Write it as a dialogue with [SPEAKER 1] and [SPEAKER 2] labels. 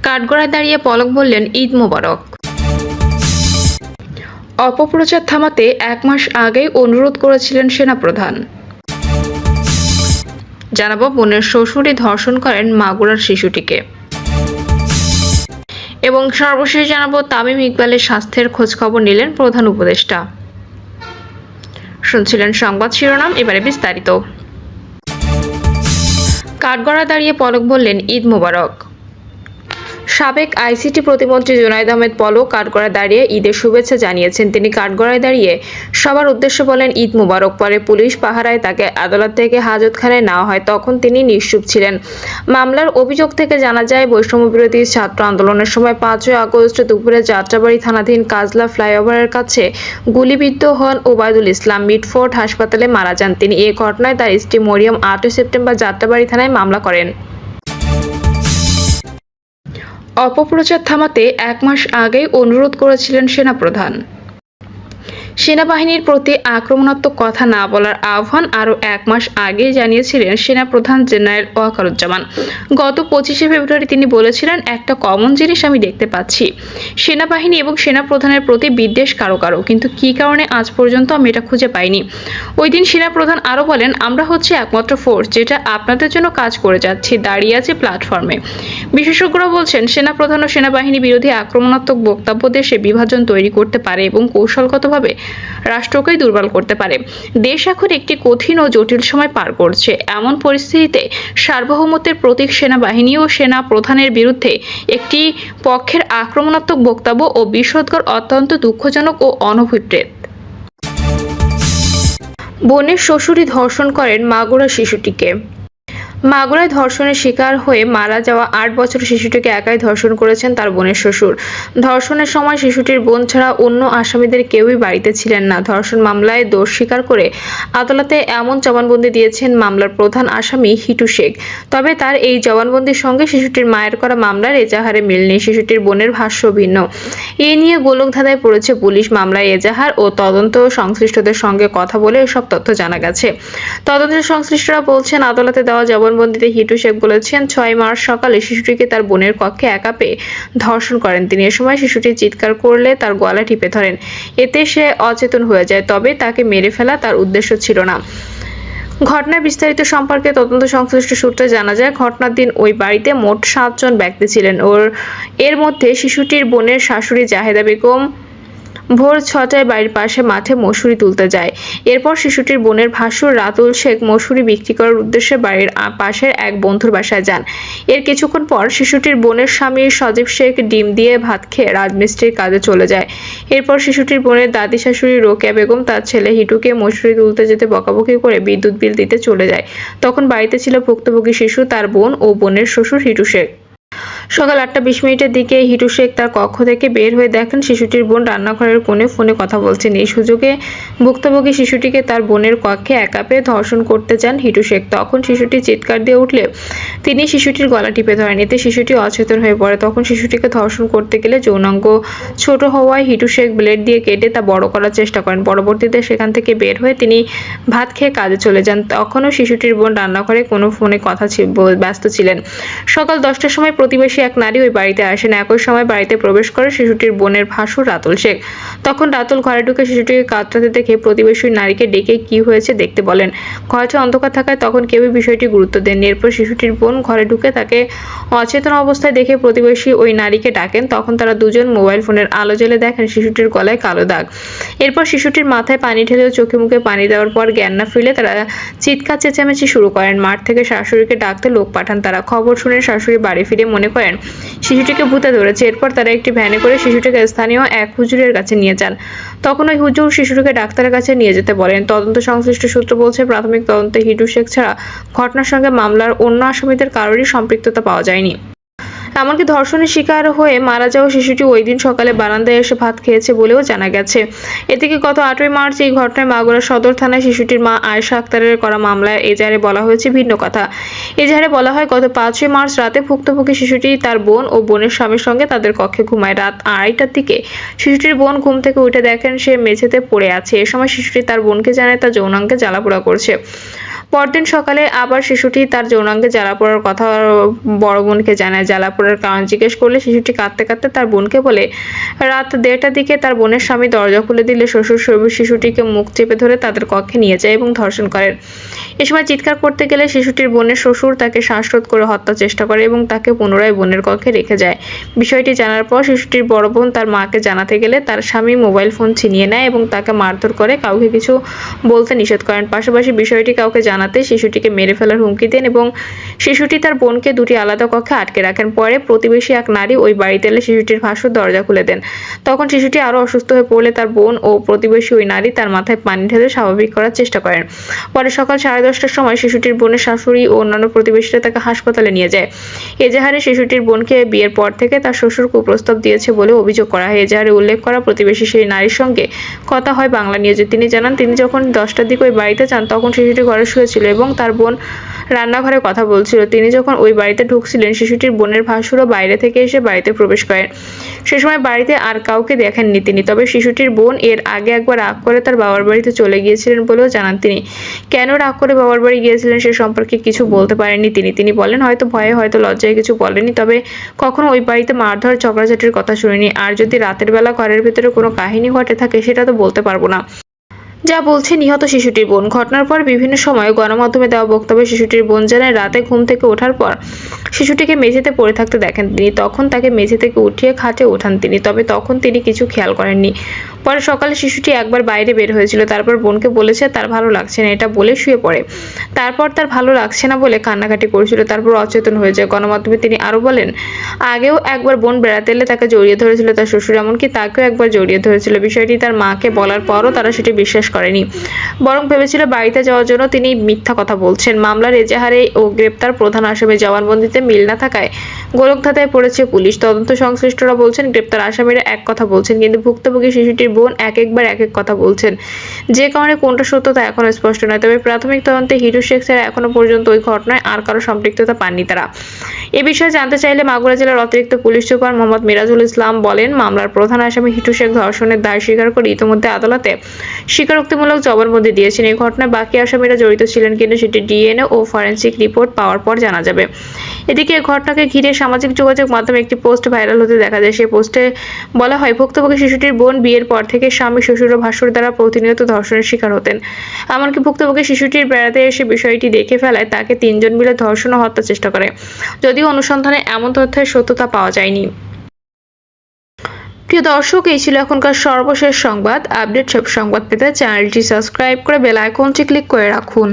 [SPEAKER 1] কাঠগড়ায় দাঁড়িয়ে পলক বললেন, ঈদ মোবারক। অপপ্রচার থামাতে 1 মাস আগেই অনুরোধ করেছিলেন সেনাপ্রধান। জানাবো, বোনের শ্বশুরই ধর্ষণ করেন মাগুরার শিশুটিকে। এবং সর্বশেষ জানাবো, তামিম ইকবালের স্বাস্থ্যের খোঁজখবর নিলেন প্রধান উপদেষ্টা। শুনছিলেন সংবাদ শিরোনাম, এবারে বিস্তারিত। কাঠগড়ায় দাঁড়িয়ে পলক বললেন, ঈদ মোবারক। সাবেক আইসিটি প্রতিমন্ত্রী জুনায়েদ আহমেদ পলক কাঠগড়ায় দাঁড়িয়ে ঈদের শুভেচ্ছা জানিয়েছেন। তিনি কাঠগড়ায় দাঁড়িয়ে সবার উদ্দেশ্যে বলেন, ঈদ মোবারক। পরে পুলিশ পাহারায় তাকে আদালত থেকে হাজতখানায় নেওয়া হয়। তখন তিনি নিশ্চুপ ছিলেন। মামলার অভিযোগ থেকে জানা যায়, বৈষম্য বিরোধী ছাত্র আন্দোলনের সময় 5ই আগস্ট দুপুরে যাত্রাবাড়ি থানাধীন কাজলা ফ্লাইওভারের কাছে গুলিবিদ্ধ হন ওবায়দুল ইসলাম। মিটফোর্ড হাসপাতালে মারা যান তিনি। এই ঘটনায় তার স্ত্রী মরিয়ম 8 সেপ্টেম্বর যাত্রাবাড়ি থানায় মামলা করেন। অপপ্রচার থামাতে 1 মাস আগেই অনুরোধ করেছিলেন সেনাপ্রধান। সেনাবাহিনীর প্রতি আক্রমণাত্মক কথা না বলার আহ্বান আরও 1 মাস আগেই জানিয়েছিলেন সেনাপ্রধান জেনারেল ওয়াকারুজ্জামান। গত 25শে ফেব্রুয়ারি তিনি বলেছিলেন, একটা কমন জিনিস আমি দেখতে পাচ্ছি, সেনাবাহিনী এবং সেনাপ্রধানের প্রতি বিদ্বেষ কারো কারো, কিন্তু কী কারণে আজ পর্যন্ত আমি এটা খুঁজে পাইনি। ওই দিন সেনাপ্রধান আরও বলেন, আমরা হচ্ছে একমাত্র ফোর্স যেটা আপনাদের জন্য কাজ করে যাচ্ছি, দাঁড়িয়ে আছে প্ল্যাটফর্মে। বিশেষজ্ঞরা বলছেন, সেনাপ্রধান ও সেনাবাহিনী বিরোধী আক্রমণাত্মক বক্তব্য দেশে বিভাজন তৈরি করতে পারে এবং কৌশলগতভাবে রাষ্ট্রকেই দুর্বল করতে পারে। দেশ এখন একটি কঠিন ও জটিল সময় পার করছে। এমন পরিস্থিতিতে সার্বভৌমত্বের প্রতীক সেনাবাহিনী ও সেনা প্রধানের বিরুদ্ধে একটি পক্ষের আক্রমণাত্মক বক্তব্য ও বিষোদগার অত্যন্ত দুঃখজনক ও অনভিপ্রেত। বোনের শ্বশুরই ধর্ষণ করেন মাগুরা শিশুটিকে। মাগুরায় ধর্ষণের শিকার হয়ে মারা যাওয়া 8 বছরের শিশুটিকে একাই ধর্ষণ করেছেন তার বোনের শ্বশুর। ধর্ষণের সময় শিশুটির বোন ছাড়া অন্য আসামিদের কেউই বাড়িতে ছিলেন না। ধর্ষণ মামলায় দোষ স্বীকার করে আদালতে এমন জবানবন্দি দিয়েছেন মামলার প্রধান আসামি হিটু শেখ। তবে তার এই জবানবন্দির সঙ্গে শিশুটির মায়ের করা মামলার এজাহারে মিল নেই। শিশুটির বোনের ভাষ্য ভিন্ন। এ নিয়ে গোলকধাঁধায় পড়েছে পুলিশ। মামলায় এজাহার ও তদন্ত সংশ্লিষ্টদের সঙ্গে কথা বলে এসব তথ্য জানা গেছে। তদন্তের সংশ্লিষ্টরা বলছেন, আদালতে দেওয়া জবানবন্দিতে হিটু শেখ বলেছেন, 6 মার্চ সকালে শিশুটিকে তার বোনের কক্ষে একা পেয়ে ধর্ষণ করেন তিনি। এ সময় শিশুটি চিৎকার করলে তার গলা টিপে ধরেন। এতে সে অচেতন হয়ে যায়। তবে তাকে মেরে ফেলা তার উদ্দেশ্য ছিল না। ঘটনার বিস্তারিত সম্পর্কে তদন্ত সংশ্লিষ্ট সূত্রে জানা যায়, ঘটনার দিন ওই বাড়িতে মোট 7 জন ব্যক্তি ছিলেন। এর মধ্যে শিশুটির বোনের শাশুড়ি জাহেদা বেগম ভোর 6টায় বাড়ির পাশে মাঠে মশুরি তুলতে যায়। এরপর শিশুটির বোনের ভাসুর রাতুল শেখ মশুরি বিক্রি করার উদ্দেশ্যে বাড়ির পাশের এক বন্ধুর বাসায় যান। এর কিছুক্ষণ পর শিশুটির বোনের স্বামী সজীব শেখ ডিম দিয়ে ভাত খেয়ে রাজমিস্ত্রির কাজে চলে যায়। এরপর শিশুটির বোনের দাদি শাশুড়ি রোকেয়া বেগম তার ছেলে হিটুকে মশুরি তুলতে যেতে বকাবকি করে বিদ্যুৎ বিল দিতে চলে যায়। তখন বাড়িতে ছিল ভুক্তভোগী শিশু, তার বোন ও বোনের শ্বশুর হিটু শেখ। সকাল 8:20 দিকে হিটু শেখ তার কক্ষ থেকে বের হয়ে দেখেন শিশুটির বোন রান্নাঘরের কোণে ফোনে কথা বলছেন। এই সুযোগে ভুক্তভোগী শিশুটিকে তার বোনের কক্ষে একা পেয়ে ধর্ষণ করতে যান হিটু শেখ। তখন শিশুটি চিৎকার দিয়ে উঠলে তিনি শিশুটির গলা টিপে ধরেন। এতে শিশুটি অচেতন হয়ে পড়ে। তখন শিশুটিকে ধর্ষণ করতে গেলে যৌনাঙ্গ ছোট হওয়ায় হিটু শেখ ব্লেড দিয়ে কেটে তা বড় করার চেষ্টা করেন। পরবর্তীতে সেখান থেকে বের হয়ে তিনি ভাত খেয়ে কাজে চলে যান। তখনও শিশুটির বোন রান্নাঘরে কোনো ফোনে কথা ব্যস্ত ছিলেন। সকাল 10টার সময় প্রতিবেশী এক নারী ওই বাড়িতে আসেন। একই সময় বাড়িতে প্রবেশ করে শিশুটির বোনের ভাসুর রাতুল শেখ। তখন রাতুল ঘরে ঢুকে শিশুটিকে কাতরাতে দেখে প্রতিবেশী নারীকে ডেকে কি হয়েছে দেখতে বলেন। ঘরটি অন্ধকার থাকায় তখন কেউই বিষয়টি গুরুত্ব দেননি। এরপর শিশুটির বোন ঘরে ঢুকে তাকে অচেতন অবস্থায় দেখে প্রতিবেশী ওই নারীকে ডাকেন। তখন তারা দুজন মোবাইল ফোনের আলো জ্বেলে দেখেন শিশুটির গলায় কালো দাগ। এরপর শিশুটির মাথায় পানি ঢেলেও চোখে মুখে পানি দেওয়ার পর জ্ঞান না ফিরলে তারা চিৎকার চেঁচামেচি শুরু করেন। মাঠ থেকে শাশুড়িকে ডাকতে লোক পাঠান তারা। খবর শুনে শাশুড়ি বাড়ি ফিরে মনে করেন শিশুটিকে ভূতে ধরেছে। এরপর তারা একটি ভ্যানে করে শিশুটিকে স্থানীয় এক হুজুরের কাছে নিয়ে যান। তখন ওই হুজুর শিশুটিকে ডাক্তারের কাছে নিয়ে যেতে বলেন। তদন্ত সংশ্লিষ্ট সূত্র বলছে, প্রাথমিক তদন্তে হিটু শেখ ছাড়া ঘটনার সঙ্গে মামলার অন্য আসামিদের কারোরই সম্পৃক্ততা পাওয়া যায়নি। এমনকি ধর্ষণের শিকার হয়ে মারা যাওয়া শিশুটি ওই দিন সকালে বারান্দায় এসে ভাত খেয়েছে বলেও জানা গেছে। এদিকে গত 8ই মার্চ এই ঘটনায় মাগুরা সদর থানায় শিশুটির মা আয়েশা আক্তারের করা মামলায় এজাহারে বলা হয়েছে ভিন্ন কথা। এজাহারে বলা হয়, গত 5ই মার্চ রাতে ভুক্তভোগী শিশুটি তার বোন ও বোনের স্বামীর সঙ্গে তাদের কক্ষে ঘুমায়। রাত 2:30টার দিকে শিশুটির বোন ঘুম থেকে উঠে দেখেন সে মেঝেতে পড়ে আছে। এ সময় শিশুটি তার বোনকে জানায় তার যৌনাঙ্গে জ্বালাপোড়া করছে। পরদিন সকালে আবার শিশুটি তার যৌনাঙ্গে জ্বালা পোড়ার কথা বড় বোনকে জানায়। জ্বালা পোড়ার কারণ জিজ্ঞেস করলে শিশুটি কাঁদতে কাঁদতে তার বোনকে বলে, রাত 1:30টার দিকে তার বোনের স্বামী দরজা খুলে দিলে শ্বশুর শিশুটিকে মুখ চেপে ধরে তাদের কক্ষে নিয়ে যায় এবং ধর্ষণ করেন। এ সময় চিৎকার করতে গেলে শিশুটির বোনের শ্বশুর তাকে শ্বাসরোধ করে হত্যার চেষ্টা করে এবং তাকে পুনরায় বোনের কক্ষে রেখে যায়। বিষয়টি জানার পর শিশুটির বড় বোন তার মাকে জানাতে গেলে তার স্বামী মোবাইল ফোন ছিনিয়ে নেয় এবং তাকে মারধর করে কাউকে কিছু বলতে নিষেধ করেন। পাশাপাশি বিষয়টি কাউকে জানাতে শিশুটিকে মেরে ফেলার হুমকি দেন এবং শিশুটি তার বোনকে দুটি আলাদা কক্ষে আটকে রাখেন। পরে প্রতিবেশী এক নারী ওই বাড়িতে এলে শিশুটির ভাসুর দরজা খুলে দেন। তখন শিশুটি আরও অসুস্থ হয়ে পড়লে তার বোন ও প্রতিবেশী ওই নারী তার মাথায় পানি ঢেলে স্বাভাবিক করার চেষ্টা করেন। পরে সকাল 10:30টার সময় শিশুটির বোনের শাশুড়ি ও অন্যান্য প্রতিবেশীরা তাকে হাসপাতালে নিয়ে যায়। এজাহারে শিশুটির বোনকে বিয়ের পর থেকে তার শ্বশুর কুপ্রস্তাব দিয়েছে বলে অভিযোগ করা হয়। এজাহারে উল্লেখ করা প্রতিবেশী সেই নারীর সঙ্গে কথা হয় বাংলা নিউজে। তিনি জানান, তিনি যখন 10টার দিকে ওই বাড়িতে যান তখন শিশুটি ঘরে শুয়েছিল এবং তার বোন রান্নাঘরে কথা বলছিল। তিনি যখন ওই বাড়িতে ঢুকছিলেন শিশুটির বোনের ভাসুরও বাইরে থেকে এসে বাড়িতে প্রবেশ করেন। সে সময় বাড়িতে আর কাউকে দেখেননি তিনি। তবে শিশুটির বোন এর আগে একবার রাগ করে তার বাবার বাড়িতে চলে গিয়েছিলেন বলেও জানান তিনি। কেন রাগ করে বাবার বাড়ি গিয়েছিলেন সে সম্পর্কে কিছু বলতে পারেননি তিনি বলেন, হয়তো ভয়ে হয়তো লজ্জায় কিছু বলেনি, তবে কখনো ওই বাড়িতে মারধর ঝগড়াঝাটির কথা শুনিনি। আর যদি রাতের বেলা ঘরের ভেতরে কোনো কাহিনী ঘটে থাকে সেটা তো বলতে পারবো না, যা বলছে নিহত শিশুটির বোন। ঘটনার পর বিভিন্ন সময়ে গণমাধ্যমে দেওয়া বক্তব্যে শিশুটির বোন জানায়, রাতে ঘুম থেকে ওঠার পর শিশুটিকে মেঝেতে পড়ে থাকতে দেখেন তিনি। তখন তাকে মেঝে থেকে উঠিয়ে খাটে ওঠান তিনি, তবে তখন তিনি কিছু খেয়াল করেননি। পরে সকালে শিশুটি একবার বাইরে বের হয়েছিল, তারপর বোনকে বলেছে তার ভালো লাগছে না, এটা বলে শুয়ে পড়ে। তারপর তার ভালো লাগছে না বলে কান্নাকাটি করেছিল, তারপর অচেতন হয়ে যায়। গণমাধ্যমে তিনি আরো বলেন, আগেও একবার বোন বেড়াতে এলে তাকে জড়িয়ে ধরেছিল তার শ্বশুর, এমনকি তাকেও একবার জড়িয়ে ধরেছিল। বিষয়টি তার মাকে বলার পরও তারা সেটি বিশ্বাস করেনি, বরং ভেবেছিল বাড়িতে যাওয়ার জন্য তিনি মিথ্যা কথা বলছেন। মামলার এজাহারে ও গ্রেপ্তার প্রধান আসামি জবানবন্দিতে মিল না থাকায় গোলকধাঁধায় পড়েছে পুলিশ। তদন্ত সংশ্লিষ্টরা বলছেন, গ্রেপ্তার আসামিরা এক কথা বলছেন, কিন্তু ভুক্তভোগী শিশুটির বোন একবার এক কথা বলছেন। যে কারণে কোনটা সত্য তা এখনো স্পষ্ট নয়। তবে প্রাথমিক তদন্তে হিটু শেখ ছাড়া এখনো পর্যন্ত ওই ঘটনায় আর কারো সম্পৃক্ততা পাননি তারা। এ বিষয়ে জানতে চাইলে মাগুরা জেলার অতিরিক্ত পুলিশ সুপার মোহাম্মদ মিরাজুল ইসলাম বলেন, মামলার প্রধান আসামি হিটু শেখ ধর্ষণের দায় স্বীকার করে ইতিমধ্যে আদালতে স্বীকারোক্তিমূলক জবানবন্দি দিয়েছেন। এই ঘটনায় বাকি আসামিরা জড়িত ছিলেন কিনা সেটি ডিএনএ ও ফরেনসিক রিপোর্ট পাওয়ার পর জানা যাবে। এদিকে এই ঘটনাকে ঘিরে সামাজিক যোগাযোগ মাধ্যমে একটি পোস্ট ভাইরাল হতে দেখা যায়। সেই পোস্টে বলা হয়, ভুক্তভোগী শিশুটির বোন বিয়ের পর থেকে স্বামী, শ্বশুর ও ভাসুর দ্বারা প্রতিনিয়ত ধর্ষণের শিকার হতেন। এমনকি ভুক্তভোগী শিশুটির বেড়াতে এসে বিষয়টি দেখে ফেলায় তাকে 3 জন মিলে ধর্ষণ ও হত্যার চেষ্টা করে, যদিও অনুসন্ধানে এমন তথ্যের সত্যতা পাওয়া যায়নি। প্রিয় দর্শক, এই ছিল এখনকার সর্বশেষ সংবাদ। আপডেট সব সংবাদ পেতে চ্যানেলটি সাবস্ক্রাইব করে বেল আইকনটি ক্লিক করে রাখুন।